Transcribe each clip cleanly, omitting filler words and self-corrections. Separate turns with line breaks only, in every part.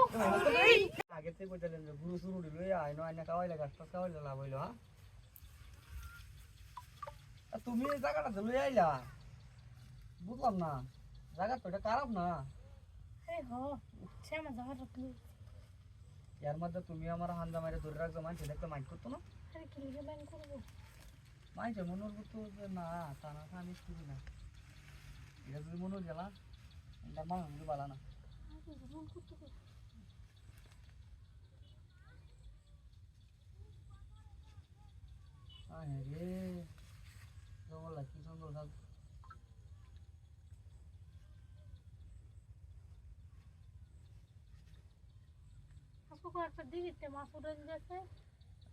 আগে থেকে কইতালেন যে গুরু শুরু দিল আইনো আইনা খাওয়াইলে গাছ টাছ খাওয়াইলে লাভ হইলো হ্যাঁ আর তুমি এই জায়গাটা লই আইলা বুঝলাম না জায়গা তো এটা খারাপ না এর মধ্যে তুমি আমার হান্দা মারে ধরে রাখছো মানছে দেখতে মাইন্ড করতো না মাইন্ডে মনে করতো যে না তা না আমি শুনি না এটা যদি মনে গেলা এটা মা মনে বালা না রে জঙ্গল কি সুন্দর থাক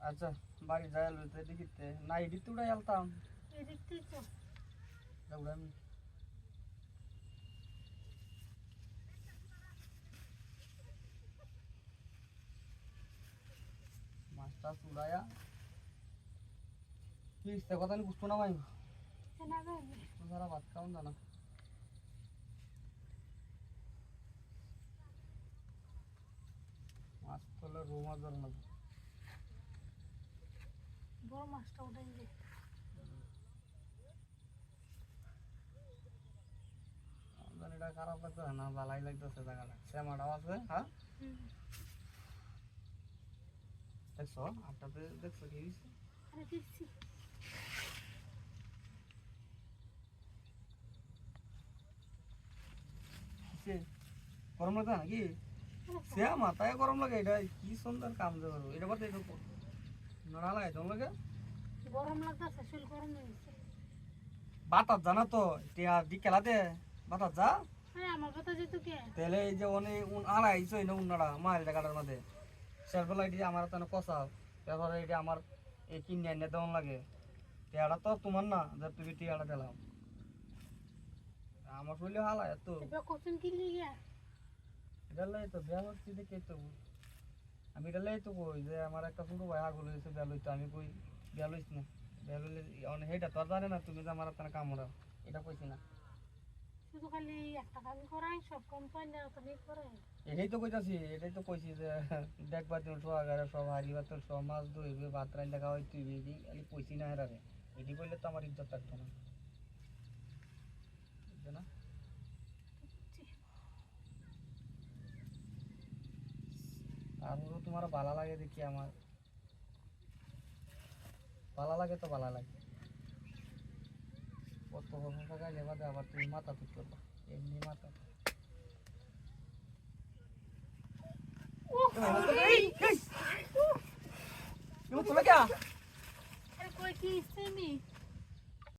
আচ্ছা বাড়ি যাই লইতে দেখিতে না এদিক তো উড়াই আলতাম আমি মাছটা উড়াইয়া কি কথা আমি বুঝতো না ভাই সারা ভাত খাওয়ান জানা মাছ তোলে রৌ মাছ ধরে না
বড় মাছটা উঠাই দে
এটা খারাপ লাগতো না ভালাই লাগতেছে জায়গাটা শ্যামাটাও আছে হ্যাঁ দেখছো আটটাতে দেখছো কি হয়েছে
দেখছি
গরম লাগে নাকি শ্যাম মাথায় গরম লাগে এটা কি সুন্দর কাম যে করবো এটা বলতে একটু নড়া লাগে তোর লাগে
গরম লাগতেছে শরীর গরম হয়েছে
বাতাস জানা তো দি খেলাতে বাতাস যা
আমার কথা যেত কে
তাহলে এই যে অনেক আড়াইছো না উন্নাড়া মাল টাকাটার মধ্যে সেরবেলা এটি আমার তো কষাও তারপরে এটি আমার এই কিনে এনে দেওয়ান লাগে টিয়াটা তো তোমার না যে তুমি টিয়াটা দিলাম আমার শরীরে হালা এত
কখন কিনলি গিয়া
এটা লাই তো বিয়া হচ্ছে দেখে তো আমি এটা লাই তো কই যে আমার একটা ছোট ভাই আগল হয়েছে বিয়া লইতো আমি কই বিয়া লইস না বিয়া লইলে অনেক হেটা তো জানে না তুমি যে আমার একটা কামড়া এটা কইছি না
শুধু খালি একটা কাজ করাই সব কম পাই না তো নেই করে
এটাই তো কইতাছি এটাই তো কইছি যে দেখবার দিন সোয়াগারে সব হারি বাতল সব মাছ ধরবে ভাত রান্না খাওয়াই তুই বেবি খালি কইছি না হেরারে এটি কইলে তো আমার ইজ্জত থাকতো না বুঝছো না তারপরেও তোমার ভালো লাগে দেখি আমার ভালো লাগে তো ভালো লাগে কত প্রশংসা গাইলে বাদে আবার তুমি মাথা তুই করবা এমনি মাথা তুমি क्या
अरे कोई की इससे